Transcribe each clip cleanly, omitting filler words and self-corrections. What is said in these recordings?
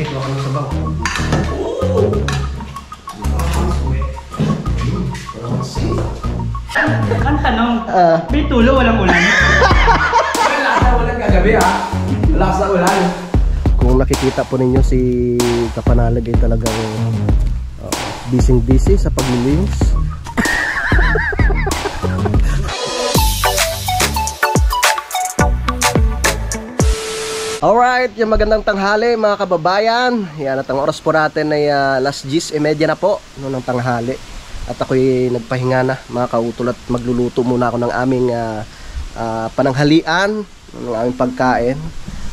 Sige, tuwa ka ng sabaw. Ang tanong, may tulo, walang ulan? Walang kagabi ha. Lakas na ulan. Kung nakikita po ninyo si Kapanalig ay talagang busy sa paglilinis. Alright, yung magandang tanghali mga kababayan. Yan, at ang oras po natin ay alas 10:30 na po noong tanghali. At ako'y nagpahinga na mga kautol at magluluto muna ako ng aming pananghalian, ng aming pagkain.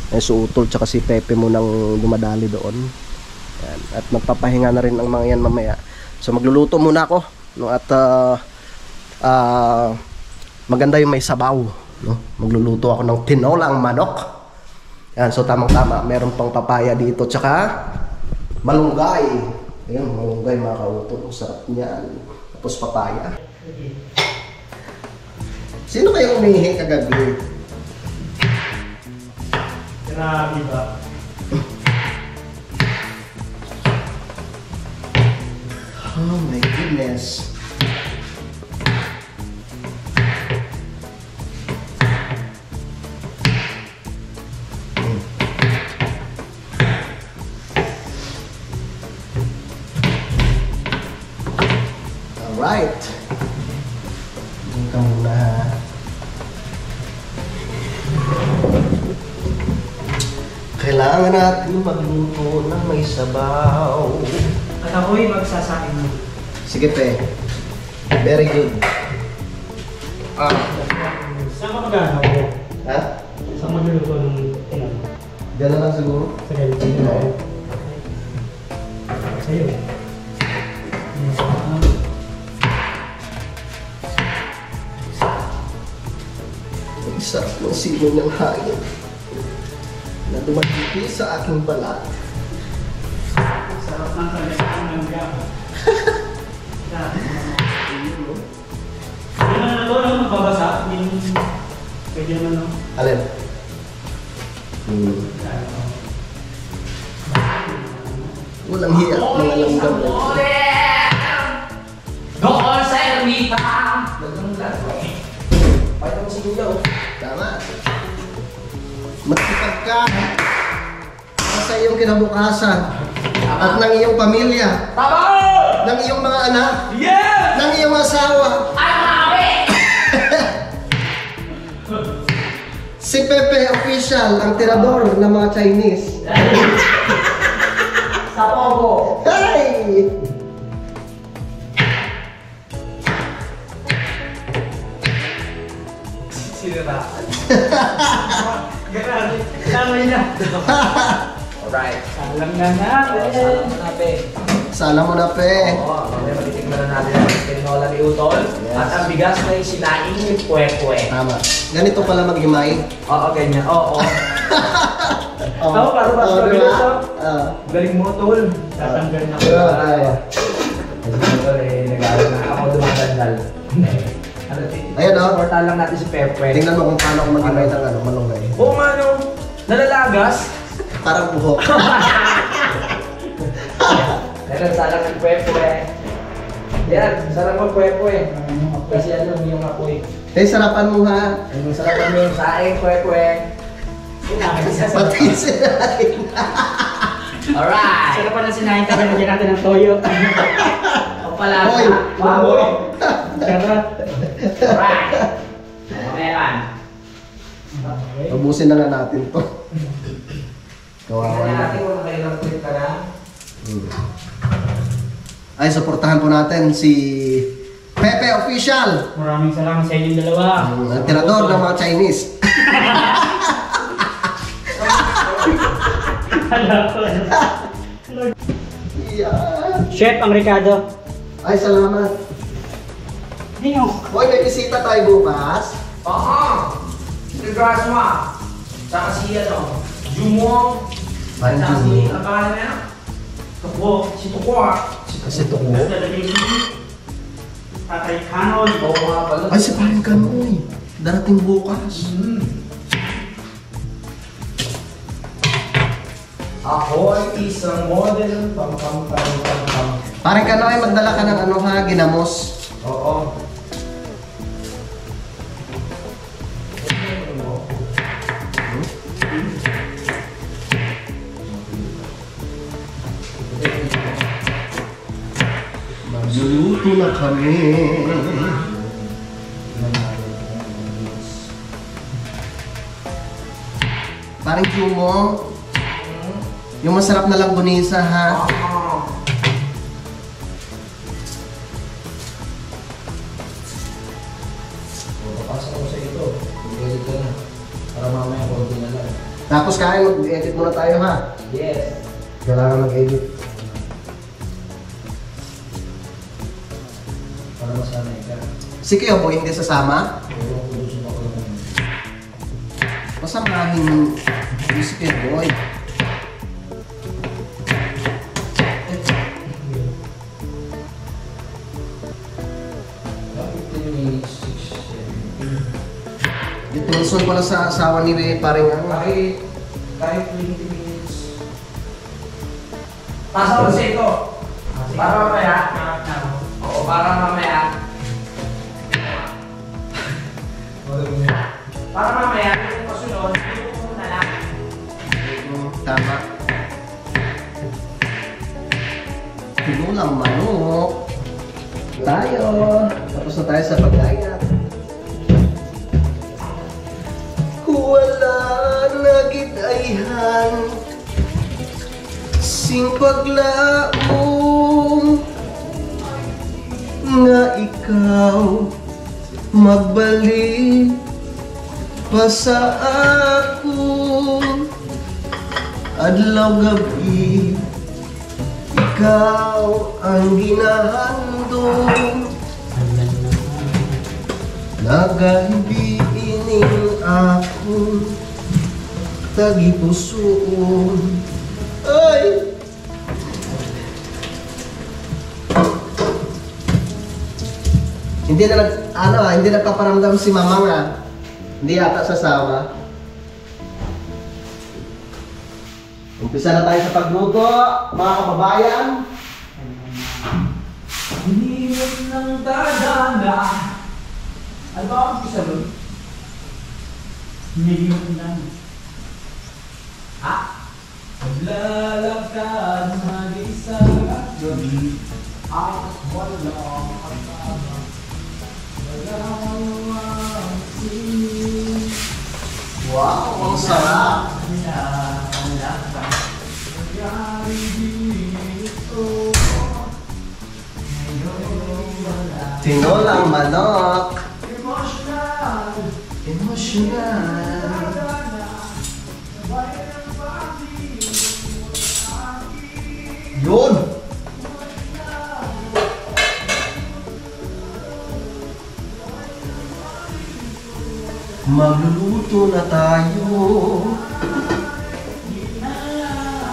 Si Utol tsaka si Pepe munang dumadali doon. Yan, at magpapahinga na rin ang mga yan mamaya. So magluluto muna ako, no? At maganda yung may sabaw, no? Magluluto ako ng tinolang manok. Yan, so tamang-tama, meron pang papaya dito tsaka malunggay. Ayun, malunggay mga kautol, sarap niyan. Tapos papaya. Sino kayo umihi kagabi? Grabe ba? Oh my goodness. Alright. Diyan ka muna ha. Kailangan natin magluto ng may sabaw. At ako'y magsasain mo. Sige pe. Very good. Saan ka mag-ano ko? Ha? Saan magluluto ng tinan? Diyan na lang siguro. Sa ganyan. Oo. Sa'yo. Ang sarap ng simoy ng hangin na dumagiti sa aking balat. Sarap ng kalimutan ng gaba. Hindi na ito, magbabasa. Pwede naman, no? Alin? Walang hiya, mga langgam. Doon sa ermita. Pwede mo si Kuya. Tama. Matipag ka sa iyong kinabukasan at ng iyong pamilya, Tama! ng iyong mga anak, Yes! ng iyong asawa. Ay, maawi! Si Pepe Official, ang tirador ng mga Chinese. Sa Pogo. Hey! Siniraan. Grabe. Tama na. Alright. Salang na natin. Salam na pe. Sana mo na, Pe. Oo, mamaya matitikman na natin ang tinola ni Utol. Yes. At ang bigas na isinaing ni Pue-Pue. Tama. Ganito pala maghimay. Oo, ganyan. Oo. Oh. Ako, para mas mabilis, diba? oh. Galing mo, Tol. Tatanggal na ko. Ay. Utol eh, nag-aaral na ako dumadandal. Ano, Ayan, oh. supportan lang natin si Pue-Pue. Tingnan mo kung paano ako maghimay ng malunggay. Oo nga no, nalalagas. Parang buhok. Meron sarap ng Pue-Pue. Yan, sarap ng Pue-Pue. Kasi ano yung apoy. Eh, sarapan mo ha. Ang sarap ng saing Pue-Pue. Pati sinahin. Alright! Sarap pa na sinahin ka, nalagyan natin ng toyo. O pala, Hoy! baboy. Charot. Alright! Meron. Ubusin na nga natin to. Kawawa Tingnan na. natin kung nakailang clip ka na. Ay, supportahan po natin si Pepe Official. Maraming salamat sa inyong dalawa. Ang tirador ng mga Chinese. Yeah. Chef, ang Ricardo. Ay, salamat. Ayun. Hoy, may bisita tayo bukas. Aha! Si Grasma. Saka si ano, Jumong. Parang Saka si, Jumong. ang pangalan na yan? Tukbo. Si Tukwa. Kasi ito ko. Tatay Kanon. Oo nga pala. Ay, si Paring Kanoy. Darating bukas. Ako ay isang model. Pam pam pam pam pam. Parang ka na ay magdala ka ng ano ha, ginamos. Oo. Magluluto na kami. Parang Jumo. Yung masarap na langgunisa ha. Papasok ako sa ito. Galit ka na. Para mamaya konti na lang. Tapos kain, mag-edit muna tayo ha. Yes. Kailangan mag-edit. Para masanay ka. Si Kuya hindi sasama. Pero kung gusto mo ako naman. Pasamahin yung si Kuya Boy. Bakit 10 minutes, 6, 7? Yung tunson pala sa asawa ni paring ano. Kahit 20 minutes. Pasok ko sa ito. Para mamaya. Oo, para mamaya. Para mamaya, yung pasunod, yung muna lang. Tama. Pinulang manok. Tayo. Tapos na tayo sa pagkain natin. Wala na gidayhan sing paglaom nga ikaw magbalik pa sa ako adlaw gabi ikaw ang ginahandong nagahibiining ako tagipusoon ay hindi na hindi nagpaparamdam si mama nga. Hindi yata sasama. Umpisa na tayo sa pagluto, mga kababayan. Hinihit ng dadana. Ano ba ang umpisa nun? Hinihit ng... Ha? Maglalakad mag-isa gabi at walang kasama. Wow, ang sarap. Tinolang manok. Emotional. Yun. Magluluto na tayo.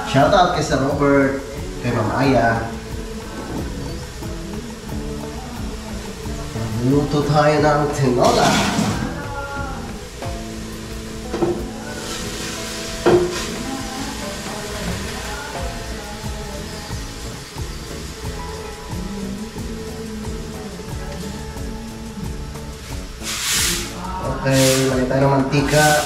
Shoutout kay Sir Robert, kay Ma'am Aya. Magluluto tayo ng tinola. Okay, lagay tayo ng mantika.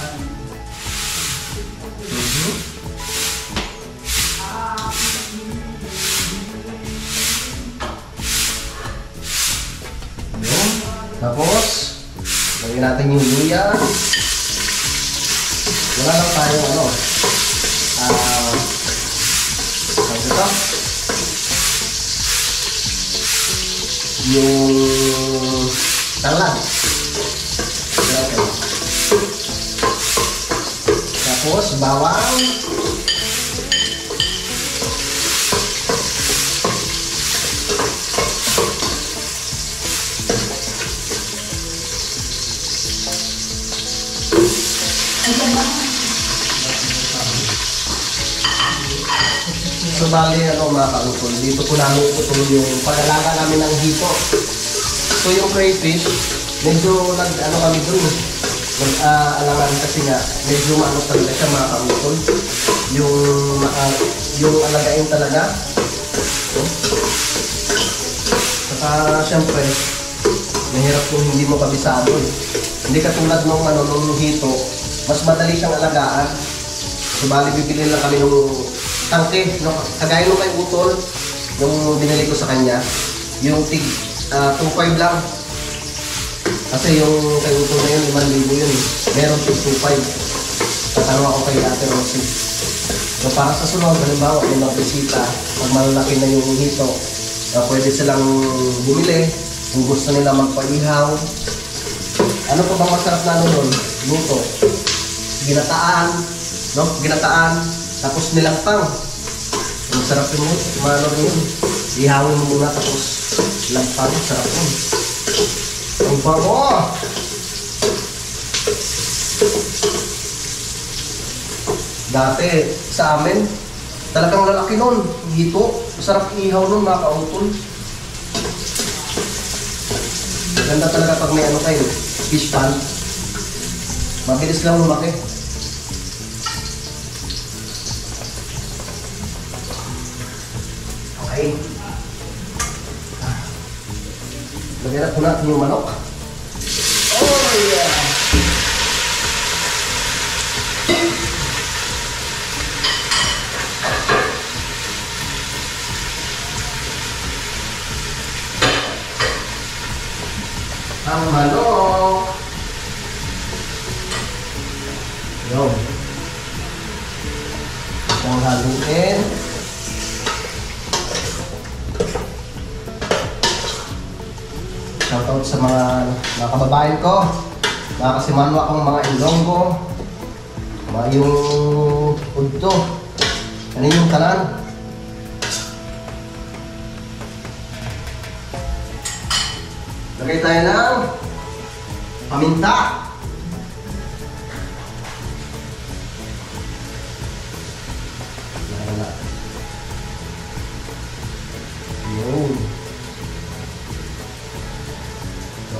Yun. Tapos, lagyan natin yung luya. Wala lang tayong ano. Ano ito? Yung tanglad. Okay. Tapos, bawang. So, bali, mga kautol, dito po namin iputol yung pag-alaga namin ng hito. So, yung crayfish, medyo kami dun. Alangan kasi nga, medyo talaga siya mga kautol. yung, yung alagain talaga. So, saka syempre, mahirap kung hindi mo kabisado eh. Hindi katulad nung, nung hito, mas madali siyang alagaan. So, bali bibili lang kami ng tangke, no? Kagaya nung kay Utol, yung binili ko sa kanya, yung tig 2.5 lang. Kasi yung kay Utol na yun, 5,000 yun. Meron tig 2.5. Tatanong ako kay Ate Rosie. So, para sa sunod, halimbawa, may magbisita, pag malalaki na yung hito, pwede silang bumili kung gusto nila magpaihaw. Ano pa bang masarap na nun? Luto. Ginataan, no? Ginataan, tapos nilangtang. Masarap yun, mano yun. Ihawin mo muna, tapos langtang, sarap yun. Ang bango! Dati, sa amin, talagang lalaki nun. Hito. Masarap ihaw nun, mga kautol. Ganda talaga pag may kayo, fish pan. Mabilis lang lumaki. Okay. Lagyan po natin yung manok. Oh yeah! Ang manok. Yun. Isang haluin. Shoutout sa mga kababayan ko. Mga kasimanwa akong mga Ilonggo. Mga yung udto. Ano yung kanan? Lagay tayo ng paminta. Yun.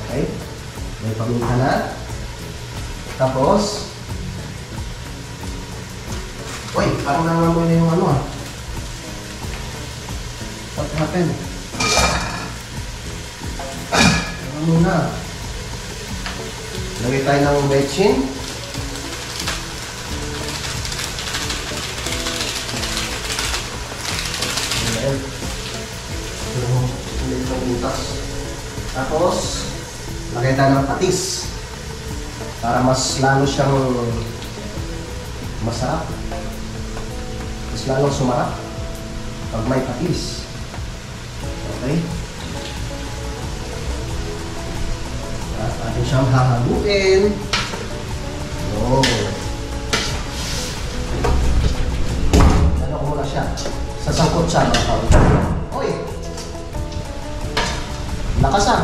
Okay. May paminta na. Tapos, uy, parang nangamoy na yung ano. What happened? Muna. Lagay tayo ng bechin. Ayan. Itong butas. Tapos, lagay tayo ng patis. Para mas lalo siyang masarap. Mas lalong sumarap pag may patis. Okay? Atin siyang hahaluin. Oh. Ano ko muna siya? Sasangkot siya. Oy! Lakas ah!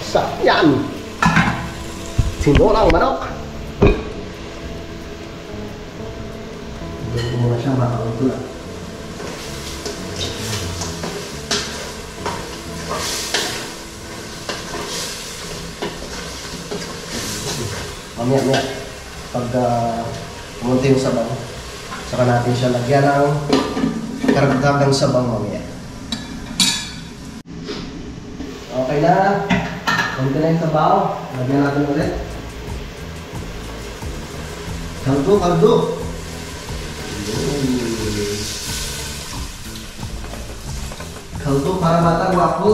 Sarap yan! Tinolang manok! Gawin ko muna siya makakauto lang. Mamaya, pag pumunta yung sabaw, saka natin siya lagyan ng karagdagang sabaw mamaya. Okay na. Kunti na yung sabaw. Lagyan natin ulit. Kaldo, kaldo. Kaldo para bata guwapo.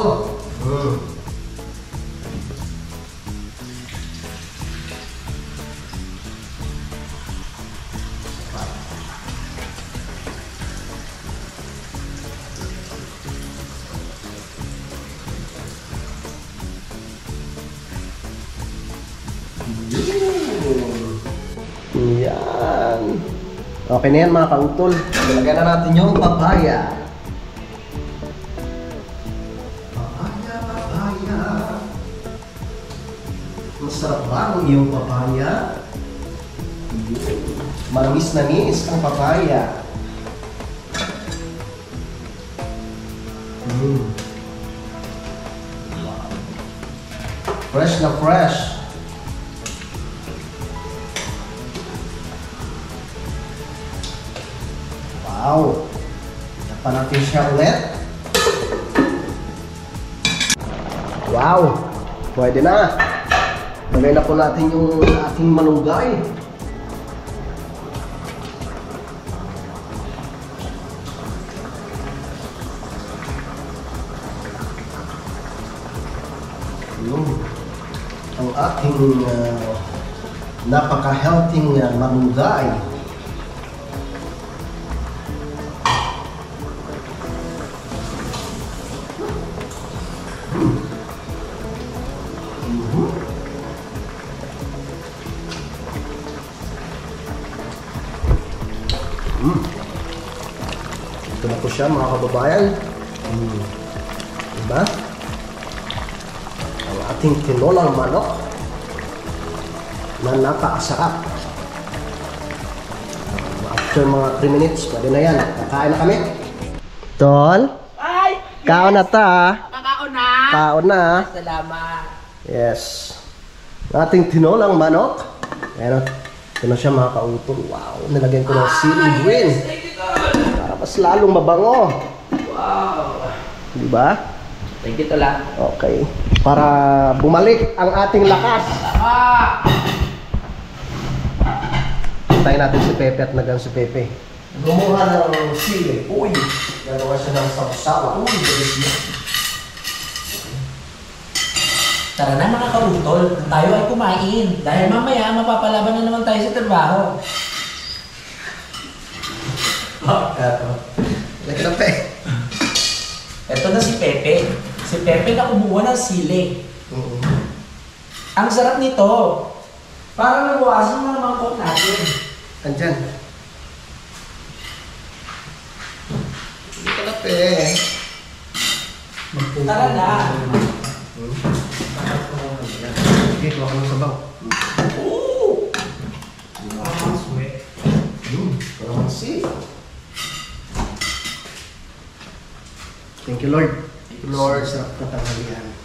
Yan. Okay na yan mga kautol. Ilagyan na natin yung papaya. Papaya. Masarap ba ang iyong papaya? Manamis-namis ang papaya. Fresh na fresh. Wow! Tapan natin siya ulit. Wow! Pwede na. Lagay na po natin yung ating malunggay. Ang ating napaka-healthy malunggay. Ito na po siya mga kababayan. Diba? Ang ating tinolang manok na napakasarap. After mga 3 minutes, pwede na yan. Kakain na kami. Tol? Ay! Kaon na ta. Kakaon na! Kaon na. Salamat! Yes. Ang ating tinolang manok. Ayan o. Ito na siya mga kautol. Wow. Nilagyan ko ng siling green. Para mas lalong mabango. Wow! Diba? Thank you, Tola. Okay. Para bumalik ang ating lakas. Tayo natin si Pepe at nagang si Pepe. Gumawa ng sili. Uy! Gagawa siya ng sausawa. Uy! Tara na mga kautol, tayo ay kumain. Dahil mamaya mapapalaban na naman tayo sa trabaho. Pepe. Ito na si Pepe. Si Pepe na kumuha ng sili. Ang sarap nito. Parang nabawasan mo naman cook natin. Andyan. Hindi ka na, Pe. Tara na. Okay, kuha ka ng sabaw. Oo! Kalamansi. Thank you, Lord. Thank you, Lord. Sarap na tanghalian.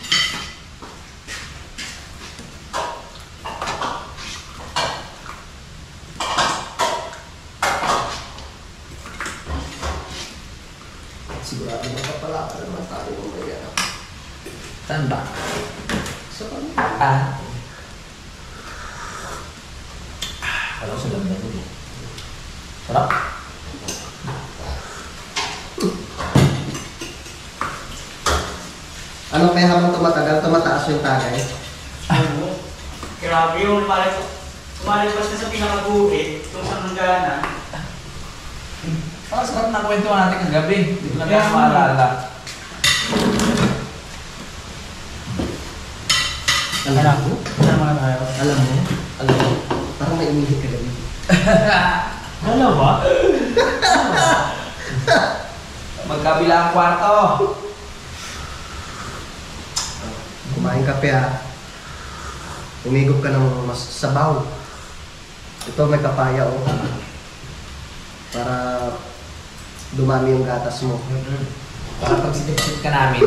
Sigurado makapala ka naman tayo mamaya. Saan ba? Sa kanya. Alam ko sa lambda nito. Sarap. Ano kaya habang tumatagal, tumataas yung tagay? Grabe yun, umalipas na sa pinakaguhit, kung saan nanggana. Parang sarap na kwento natin kagabi. Hindi ko lang yan maalala. Alam mo? Saan mga tayo? Alam mo? Alam mo? Parang may umihit ka gabi. Dalawa? Magkabila ang kwarto. Kumain ka pa. Umigop ka ng mas sabaw. Ito may papaya o. Para dumami yung gatas mo. Para pag sitip-sitip ka namin,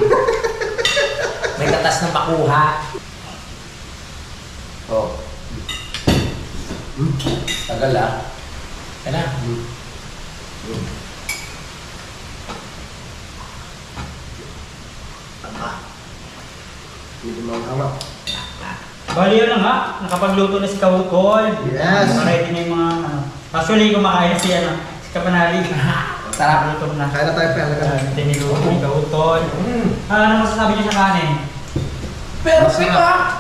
may katas na makuha. Oh. Tagal ah. Yan na. Hindi mo hawak. Bali yun na nga, nakapagluto na si Kawukol. Yes. Nakaready na yung mga ano. Actually, kumakain si si Kapanali. Sarap. Luto na. Kaya na tayo pa. Tiniluto ni Kawukol. Ano masasabi niyo sa kanin? Perfect ah!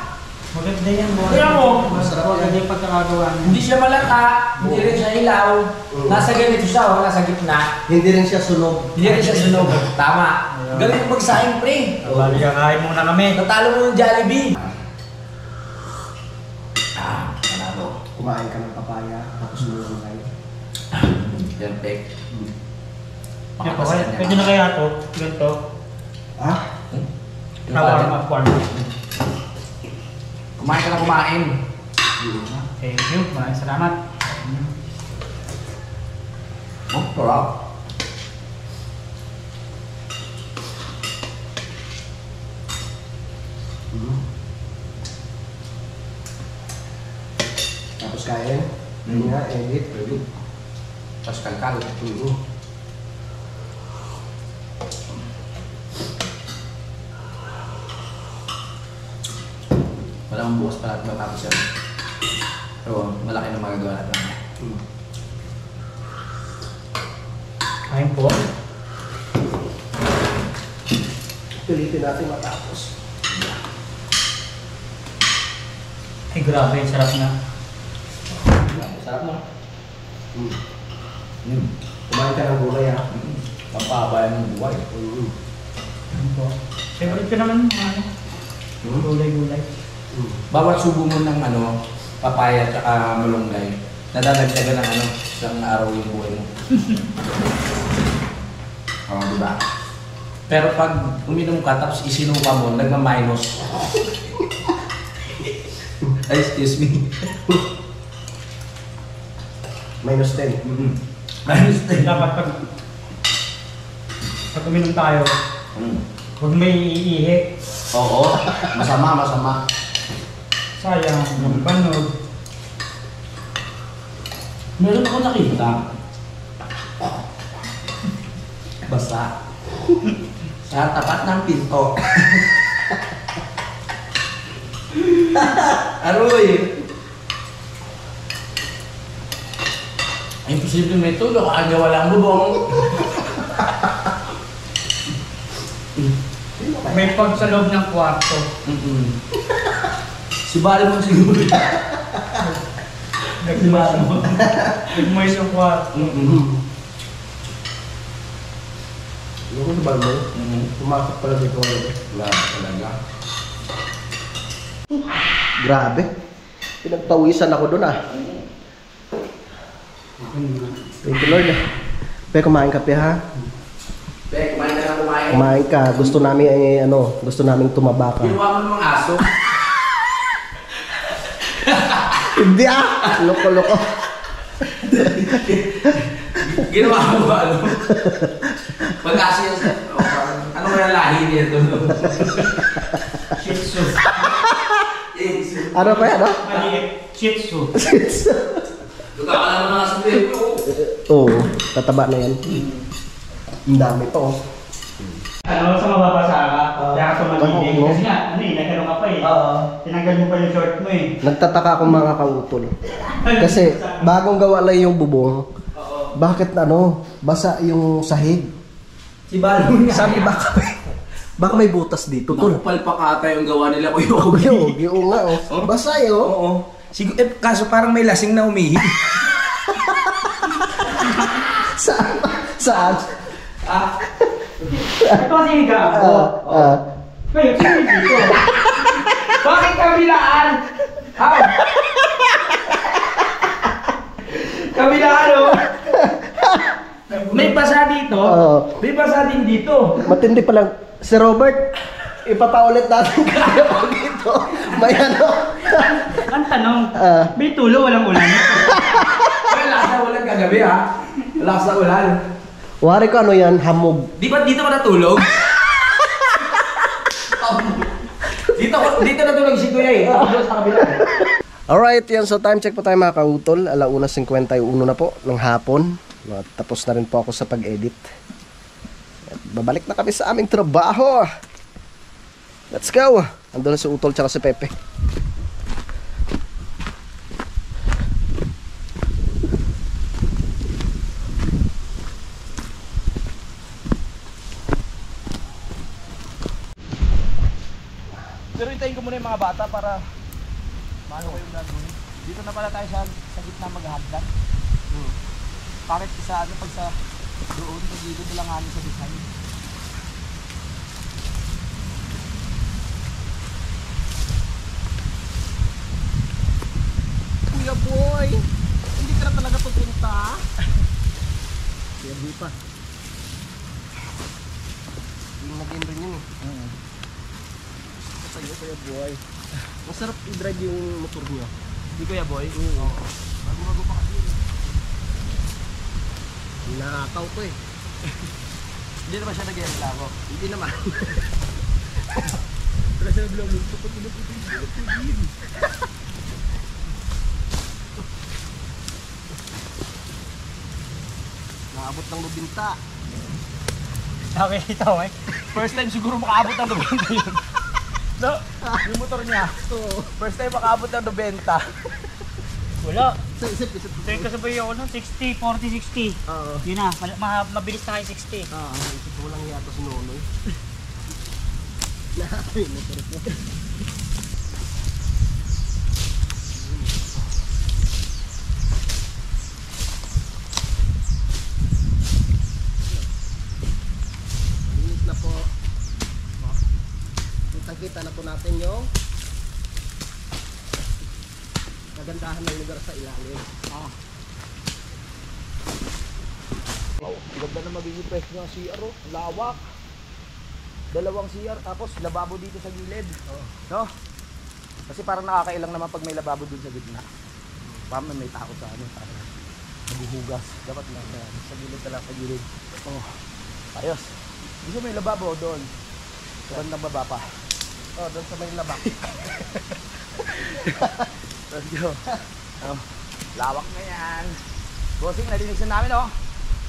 Maganda yan mo. Kaya mo. Masarap maganda yung pagkakagawa niya. Hindi siya malata, hindi rin siya ilaw. Nasa ganito siya, oh, nasa gitna. Hindi rin siya sunog. Hindi rin siya sunog. Tama. Galing yung magsaing, pre. Bali, kakain muna kami. Natalo mo yung Jollibee. Panalo. Kumain ka ng papaya, tapos mo yung Perfect. Yan po, pwede na kaya ito. Ganito. Ah? Shawarma form. Kumain ka na kumain. Thank you. Maraming salamat. Oh, sarap. Tapos kain. Yun nga, edit. Pwede. Tapos kalkal. Wala akong bukas pala at matapos yan. Pero malaki na magagawa natin. Kain po. Pilitin natin matapos. Ay grabe, sarap na. Sarap mo. Kumain ka ng gulay ha. Pampabayan ng buhay. Ano po? Favorite ko naman mga ano. Gulay-gulay. Bawat subo mo ng papaya at malunggay, nadadagdagan ng isang araw yung buhay mo. Oo, diba? Pero pag uminom ka tapos isinuka mo, nagma-minus. Ay, excuse me. Minus 10. Minus 10. Dapat pag uminom tayo, huwag may iihi. Oo, masama. Sayang, yung banog. Meron ako nakita. Basta. Sa tapat ng pinto. Aroy! Imposible may tulog. Kanya walang bubong. May pag sa loob ng kwarto. Si Bali mo siguro. Nagmoist yung kwarto. Yung ko ba mo? Pumasok pala dito ulit. Wala talaga. Grabe. Pinagpawisan ako doon ah. Thank you Lord. Pe, kumain ka pe ha? Be, kumain ka na kumain. Kumain ka. Gusto namin gusto namin tumaba ka. Ginawa mo namang aso. Hindi ah! Loko-loko. Ginawa mo ba Pag-aso yan sa... Ano kaya lahi nito? Shih Tzu. Ano pa yan? Ano? Maliit. Shih Tzu. Luka ka naman mga sabi. Oo. Tataba na yan. Ang dami pa oh. Ano, sa mababasa ka, kaya ka tumagilig. Oo. Kasi nga, nagano ka pa eh. Tinanggal mo pa yung short mo eh. Nagtataka akong mga kautol. Kasi bagong gawa lang yung bubong. Bakit basa yung sahig? Si Balon nga. Sabi baka may butas dito tol. Nakupal pa kata yung gawa nila ko yung Yung nga oh. Basa yun. Oo. Siguro, kaso parang may lasing na umihi. Saan? Saan? Ito kasi higa ako. Ngayon, sino dito? Bakit kabilaan? How? Kabilaan May basa dito. May basa din dito. Matindi pa lang. Si Robert, ipapaulit natin kayo dito. May Ang tanong, may tulo, walang ulan. Wala sa ulan kagabi ha. Wala sa ulan. Wari ko yan, hamog. Di ba dito ka natulog? dito natulog si Kuya eh. Tapos sa kabila. Alright, yan. So time check po tayo mga kautol. 1:51 na po ng hapon. Tapos na rin po ako sa pag-edit. At babalik na kami sa aming trabaho. Let's go! Ando na si Utol tsaka si Pepe. Pero hintayin ko muna yung mga bata para maano ko yung gagawin. Dito na pala tayo sa gitna maghahagdan. Bakit sa pag sa doon, pag dito na lang sa design. Kuya boy, hindi ka na talaga pupunta. Kaya di pa. Yung nag-in rin yun eh. Sa'yo, Kuya Boy. Masarap i-drive yung motor niyo. Hindi, Kuya Boy? Oo. Bago pa kasi. Nakakaw to eh. Hindi naman siya nag-reklamo. Hindi naman. Pero siya nag-vlog ko pag inuputin. Naabot ng lubinta. Okay, ito eh. First time siguro makaabot ng 90 yun. No? Yung motor niya. First time makaabot ng 90. Wala. Sa isip. Ito yung kasabay ako nun, 60, 40, 60. Oo. Yun na, mabilis na kayo 60. Oo. Isip ko lang yata si Nonoy. Lahat yung motor ko. Linis na po. Kitang-kita na po natin yung kagandahan ng lugar sa ilalim. Oh, ganda na magiging pwesto ng CR, oh. Lawak. Dalawang CR, tapos lababo dito sa gilid. No? Kasi parang nakakailang naman pag may lababo dun sa gitna. Parang may takot sa ano, parang maghuhugas. Dapat lang sa gilid na lang, sa gilid. Oh, ayos. Gusto may lababo doon. Sa bandang baba pa. Oh, doon sa may labak. Let's go. Oh, lawak na yan. Bossing, nalinis na namin, oh.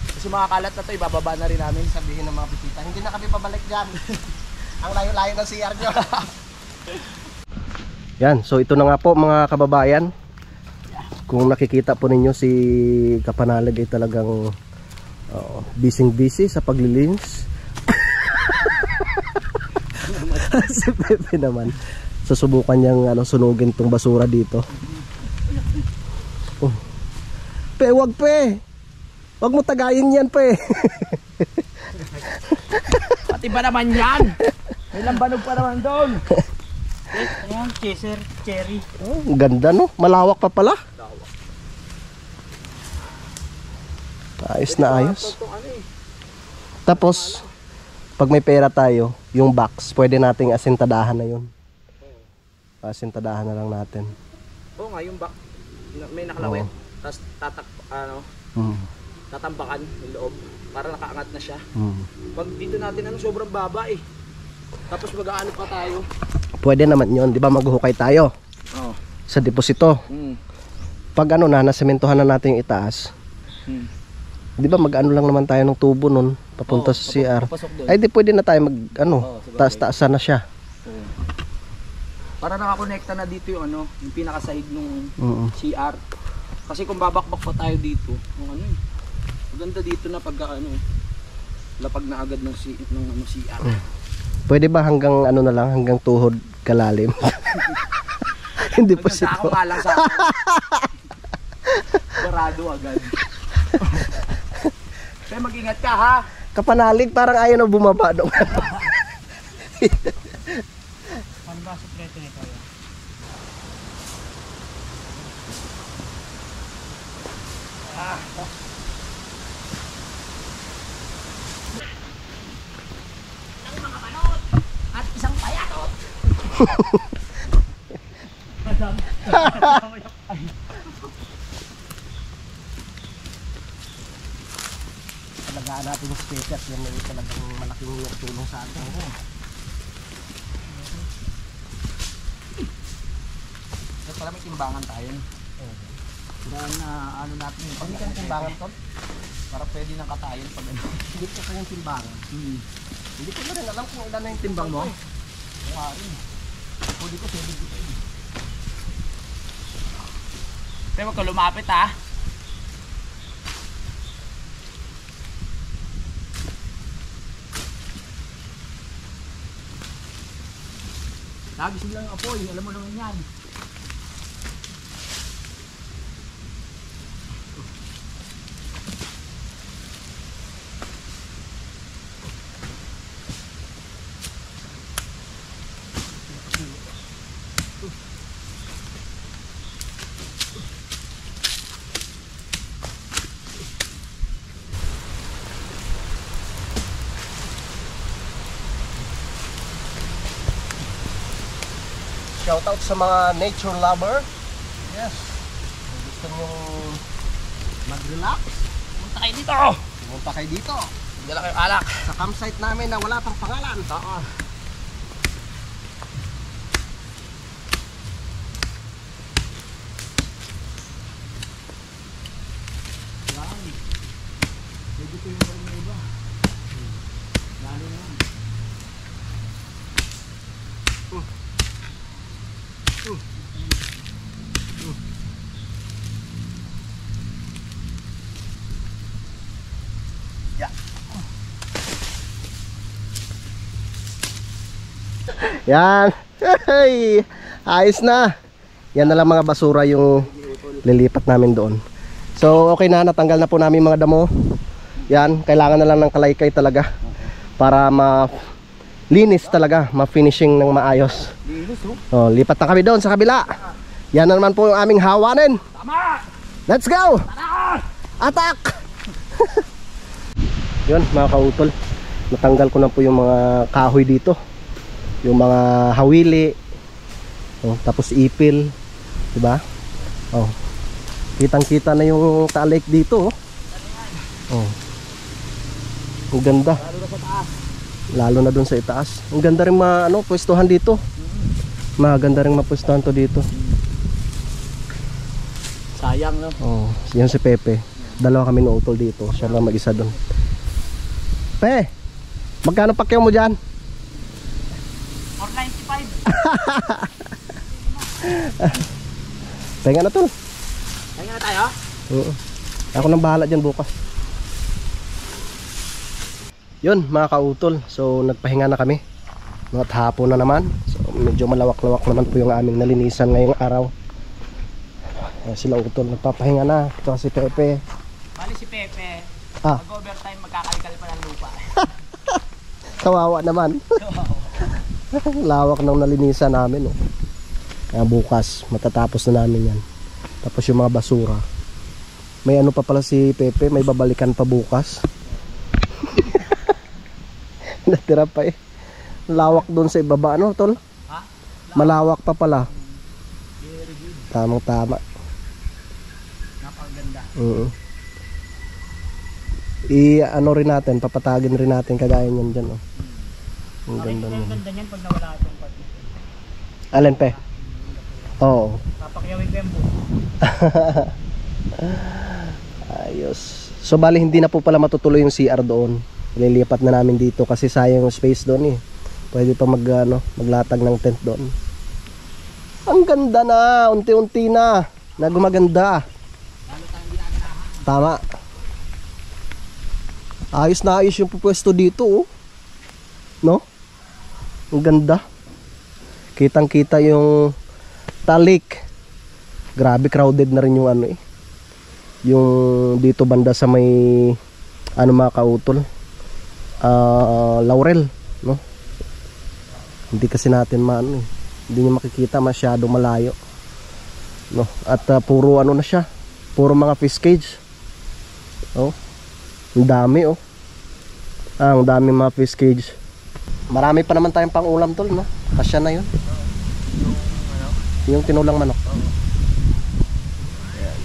Kasi mga kalat na to, ibababa na rin namin. Sabihin ng mga bisita, hindi na kami pabalik dyan. Ang layo-layo ng CR nyo. Yan, so ito na nga po mga kababayan. Kung nakikita po ninyo si Kapanalig ay talagang busy sa paglilinis. Si Pepe naman susubukan niyang sunugin tong basura dito. Oh. Pe, wag pe. Wag mo tagayin yan pe. Pati ba naman yan? May lambanog pa naman doon. Ayan, chaser, cherry. Oh, ang ganda no, malawak pa pala. Ayos na ayos. Tapos pag may pera tayo, yung box, pwede nating asintadahan na yun. Asintadahan na lang natin. Oo nga, yung back, may nakalawit. Tapos tatambakan yung loob para nakaangat na siya. Pag dito natin sobrang baba eh. Tapos mag-aano pa tayo. Pwede naman yun, di ba maghuhukay tayo sa deposito. Pag nasementohan na natin yung itaas, di ba mag-ano lang naman tayo ng tubo nun papunta sa CR. Ay di pwede na tayo mag taas-taasan na siya. Para nakakonekta na dito yung yung pinaka-side nung CR. Kasi kung babakbak pa tayo dito, maganda dito na pagka lapag na agad ng CR. Pwede ba hanggang na lang, hanggang tuhod kalalim? Hindi po sito. Ako nga lang sa akin. Barado agad. Kaya mag-ingat ka ha. Kapanalig, parang ayaw na bumaba doon. Ano ba sekreto nito? At isang payatot. Talagaan natin yung speakers, yan yung talagang malaking tulong sa atin. Kasi pala may timbangan tayo. Dahil na natin yung Hindi ka timbangan to? para pwede nang katayin pag Hindi ka kayang timbangan. Hindi ko na rin alam kung ilan na yung timbang mo. Kung rin. Pwede ko 7 dito. Pero wag ka lumapit ha. Nagising lang ang apoy, alam mo naman yan. Shout out sa mga nature lover. Yes. Kung gusto nyo mag-relax, Punta kayo dito! pumunta kayo dito. Dala kayo alak. Sa campsite namin na wala pang pangalan. Oo. Yan. Pwede ko yung mga iba. Lalo na. Yan. Hey, ayos na. Yan na lang mga basura yung lilipat namin doon. So okay na, natanggal na po namin mga damo. Yan, kailangan na lang ng kalaykay talaga para linis talaga, ma-finishing ng maayos. Oh, lipat na kami doon sa kabila. Yan na naman po yung aming hawanin. Tama! Let's go! Tara! Attack! Yun mga kautol, natanggal ko na po yung mga kahoy dito, yung mga hawili, oh, tapos ipil, diba? Oh, kitang kita na yung ka-lake dito. Oh, ang ganda, lalo na dun sa itaas. Ang ganda rin pwestuhan dito. Maganda rin mapwestuhan to dito. Sayang, no? Oh, yan si Pepe. Dalawa kami nautol dito. Siya lang mag-isa doon. Pe, magkano pakyaw mo dyan? 495. Pahinga na tol. Kaya nga tayo? Oo. Ako nang bahala dyan bukas. Yun mga kautol. So nagpahinga na kami. At hapon na naman. So medyo malawak-lawak naman po yung aming nalinisan ngayong araw. Sila utol nagpapahinga na. Ito si Pepe. Bali si Pepe, Ah. mag-overtime magkakalikal pa ng lupa. Kawawa naman. Lawak ng nalinisan namin. Oh. Kaya bukas matatapos na namin yan. Tapos yung mga basura. May ano pa pala si Pepe, may babalikan pa bukas. Natira pa eh. Lawak doon sa ibaba, ano tol? Ha? Malawak pa pala. Very good. Tamang tama. Napakaganda. Ano rin natin, papatagin rin natin kagaya niyan dyan. Oh. Ang ganda Ang naman. ganda niyan pag nawala itong pati. Alin pe? Oo. Papakyawin ko yung buo. Ayos. So bali hindi na po pala matutuloy yung CR doon. Lilipat na namin dito kasi sayang yung space doon eh. Pwede pa maglatag ng tent doon. Ang ganda na, unti-unti na gumaganda. Tama. Ayos na ayos yung pupwesto dito oh. No? Ang ganda. Kitang-kita yung talik. Grabe crowded na rin yung ano eh. Yung dito banda sa may mga kautol. Laurel, no? Hindi kasi natin hindi niyo makikita, masyado malayo. No? At puro na siya. Puro mga fish cage. Oh. Ang dami oh. Ang dami mga fish cage. Marami pa naman tayong pang-ulam tol, no? Kasya na 'yun. Yung tinulang manok. Ayan.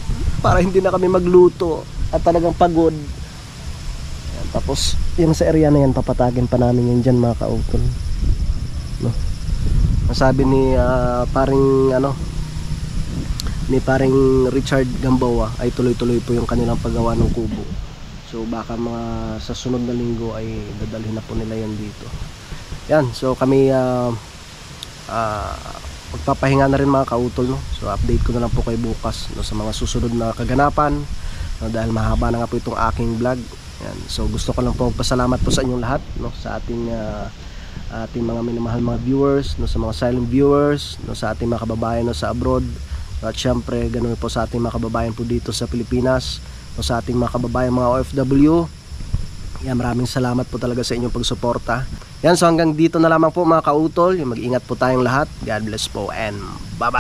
Para hindi na kami magluto at talagang pagod. Ayan. Tapos yung sa area na yan papatagin pa namin yun dyan mga kautol, no? Sabi ni paring Richard Gamboa ay tuloy-tuloy po yung kanilang paggawa ng kubo. So baka sa sunod na linggo ay dadalhin na po nila yan dito. Yan, so kami magpapahinga na rin mga kautol, no? So update ko na lang po kayo bukas, no, sa mga susunod na kaganapan, no, dahil mahaba na nga po itong aking vlog. Yan. So gusto ko lang po magpasalamat po sa inyong lahat, no, sa ating mga minamahal mga viewers, no, sa mga silent viewers, no, sa ating mga kababayan, no, sa abroad, at syempre ganoon po sa ating mga kababayan po dito sa Pilipinas, no, sa ating mga kababayan mga OFW. Yan, maraming salamat po talaga sa inyong pagsuporta. Yan, so hanggang dito na lamang po mga kautol. Mag-ingat po tayong lahat. God bless po and bye-bye.